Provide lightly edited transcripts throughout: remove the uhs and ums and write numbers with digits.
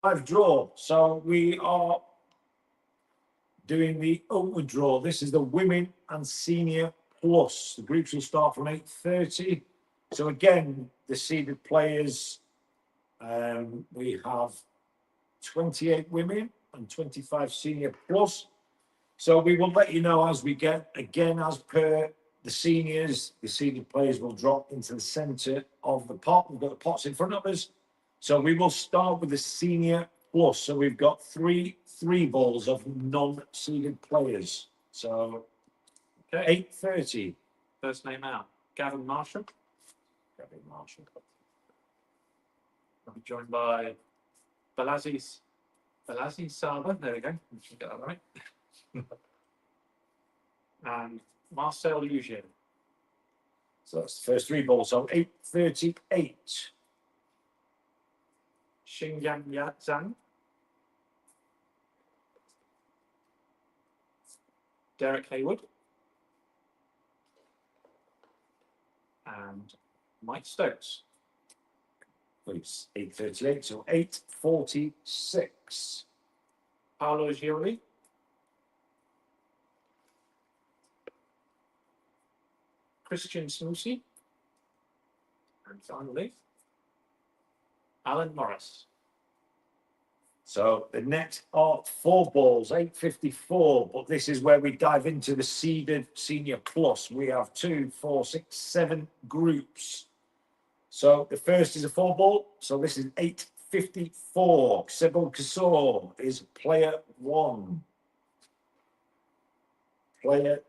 Live draw. So we are doing the upward draw. This is the women and senior plus. The groups will start from 8:30. So again, the seeded players, we have 28 women and 25 senior plus. So we will let you know as we get, again, as per the seniors, the seeded players will drop into the centre of the pot. We've got the pots in front of us. So we will start with the senior plus. So we've got three balls of non-seeded players. So okay. 8:30. First name out. Gavin Marshall. Gavin Marshall. I'll be joined by Balazi Saba. There we go. We should get that right. And Marcel Lugier. So that's the first three balls. So 8:38. Xingyang Zhang. Derek Haywood. And Mike Stokes. It's 8:38, so 8:46. Paolo Gioli. Christian Snoosey. And finally, Alan Morris. So the next are four balls, 8:54, but this is where we dive into the seeded senior plus. We have 2, 4, 6, 7 groups. So the first is a four ball. So this is 8:54. Sebo Kasor is player 1. Player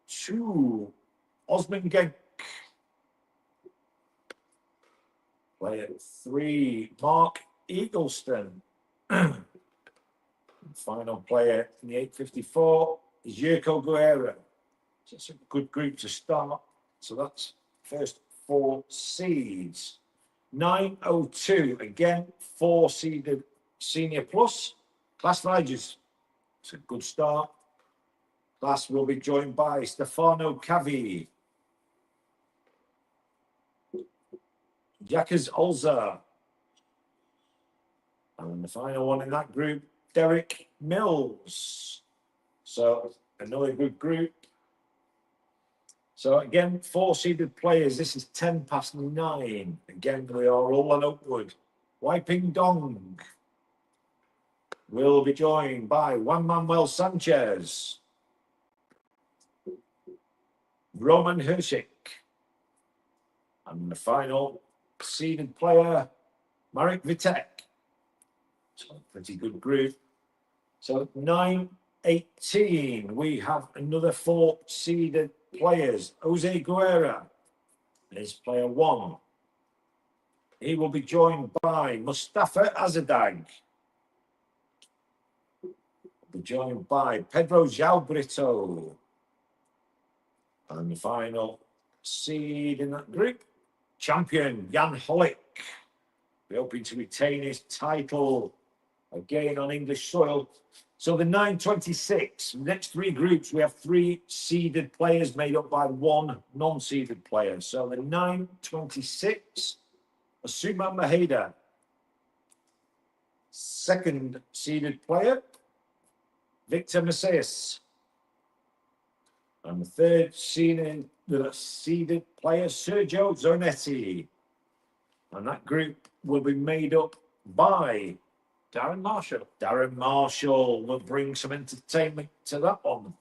2, Osman Genk. Player 3, Mark Eagleston. Final player in the 8:54 is Yurko Guerra. So it's a good group to start. So that's first 4 seeds. 9:02, again, 4 seeded senior plus. Class Riders. It's a good start. Class will be joined by Stefano Cavi, Jackers Olza, and the final one in that group, Derek Mills. So another good group. So again, 4 seeded players. This is 9:10. Again, we are all on upward. Wiping Dong will be joined by Juan Manuel Sanchez, Roman Hershik, and the final seeded player, Marek Vitek. So pretty good group. So 9:18, we have another 4 seeded players. Jose Guerra is player 1. He will be joined by Mustafa Azadag. Will be joined by Pedro João Brito. And the final seed in that group, champion Jan Hollick. Be hoping to retain his title again on English soil. So the 9:26, next 3 groups, we have 3 seeded players made up by 1 non-seeded player. So the 9:26, Asuma Maheda. Second seeded player, Victor Macias. And the third seeded player, Sergio Zonetti. And that group will be made up by Darren Marshall. Darren Marshall will bring some entertainment to that one.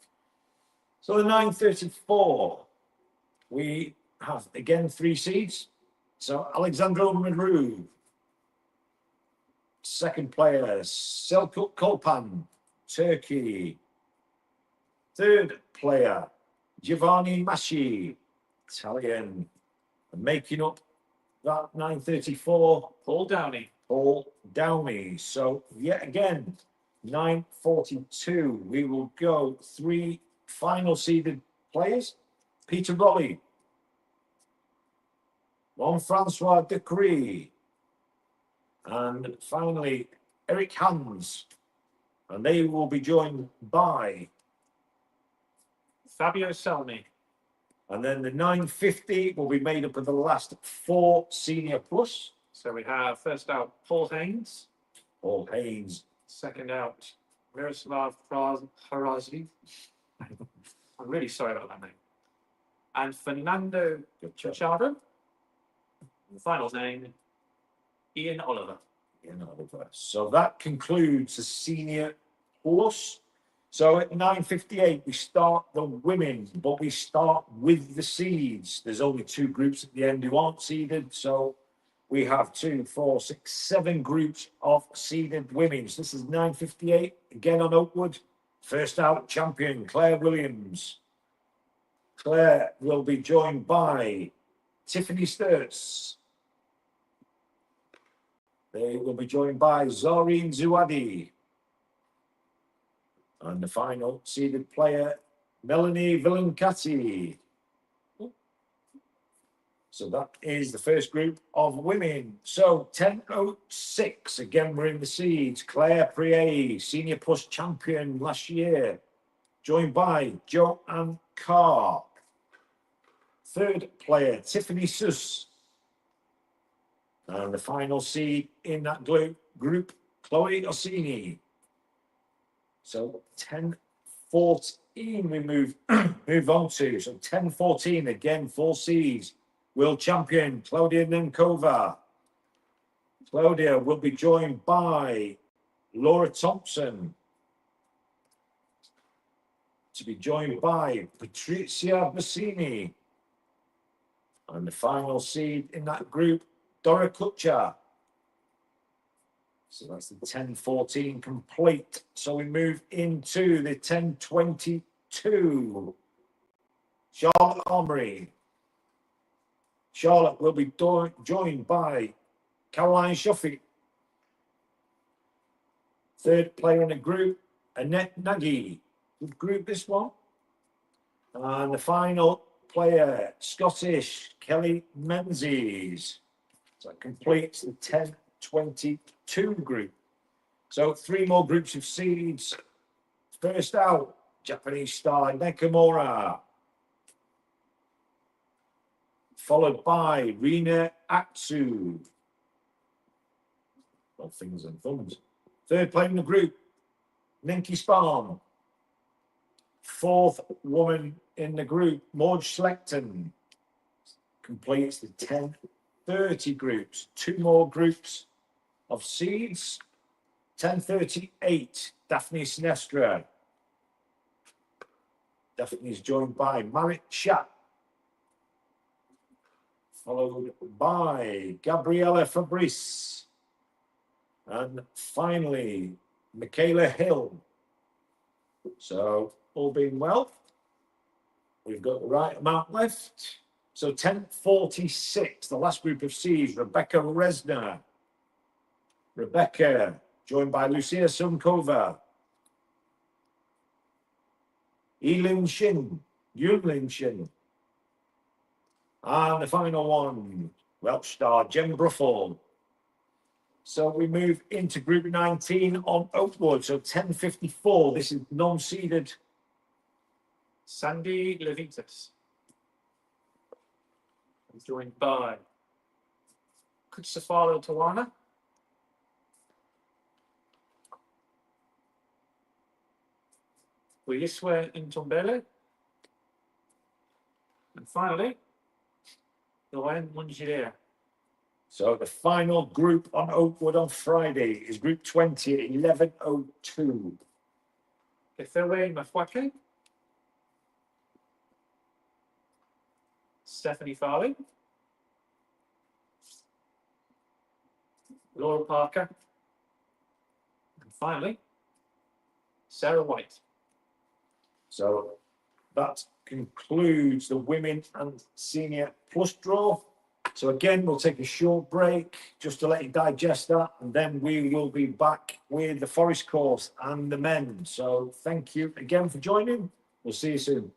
So the 9:34, we have again 3 seeds. So Alexandro Maru. Second player, Selçuk Kolpan, Turkey. Third player, Giovanni Masci, Italian. And making up that 9:34, Paul Downey. Paul Downey. So yet again, 9:42, we will go 3 final seeded players. Peter Rolly, Jean-Francois Decree, and finally Eric Hans. And they will be joined by Fabio Selmi. And then the 950 will be made up of the last 4 senior plus. So we have first out Paul Haynes. Paul Haynes. Second out, Miroslav Harazi. I'm really sorry about that name. And Fernando Good job. Machado. The final name, Ian Oliver. Ian Oliver. So that concludes the senior plus. So at 9:58, we start the women, but we start with the seeds. There's only 2 groups at the end who aren't seeded. So we have 2, 4, 6, 7 groups of seeded women. So this is 9:58, again on Oakwood. First out, champion Claire Williams. Claire will be joined by Tiffany Sturts. They will be joined by Zoreen Zuadi. And the final seeded player, Melanie Villancati. So that is the first group of women. So 10:06, again, we're in the seeds. Claire Prier, Senior Plus champion last year, joined by Joanne Carr. Third player, Tiffany Suss. And the final seed in that group, Chloe Orsini. So 10:14 we move on to. So 10:14, again, 4 seeds. World champion Claudia Nemkova. Claudia will be joined by Laura Thompson. To be joined by Patrizia Bassini. And the final seed in that group, Dora Kutcher. So that's the 10:14 complete. So we move into the 10:22. Charlotte Armory. Charlotte will be joined by Caroline Shuffy. Third player in the group, Annette Nagy. Good group, this one. And the final player, Scottish, Kelly Menzies. So that completes the 10:22 group. So 3 more groups of seeds. First out, Japanese star Nakamura. Followed by Rina Atsu. Well, fingers and thumbs. Third player in the group, Ninky Spahn. Fourth woman in the group, Maud Schlechten. Completes the 10:30 groups. 2 more groups of seeds. 10:38, Daphne Sinestra. Daphne is joined by Marit Schaap. Followed by Gabriella Fabrice. And finally, Michaela Hill. So, all being well, we've got the right amount left. So 10:46, the last group of C's, Rebecca Resner. Rebecca, joined by Lucia Sunkova. Yunlin Shin. And the final one, Welsh star Jem Bruffel. So we move into group 19 on Oakwood. So 10:54, this is non-seeded. Sandy Levitas. I'm joined by Kutsafalo Tawana. Uyiswe Ntombele. And finally, Lorraine Mungier. So the final group on Oakwood on Friday is group 20 at 11:02. Kethewe Mafwake. Stephanie Farley. Laura Parker. And finally, Sarah White. So that concludes the women and senior plus draw. So again, we'll take a short break just to let you digest that, and then we will be back with the Forest course and the men. So thank you again for joining. We'll see you soon.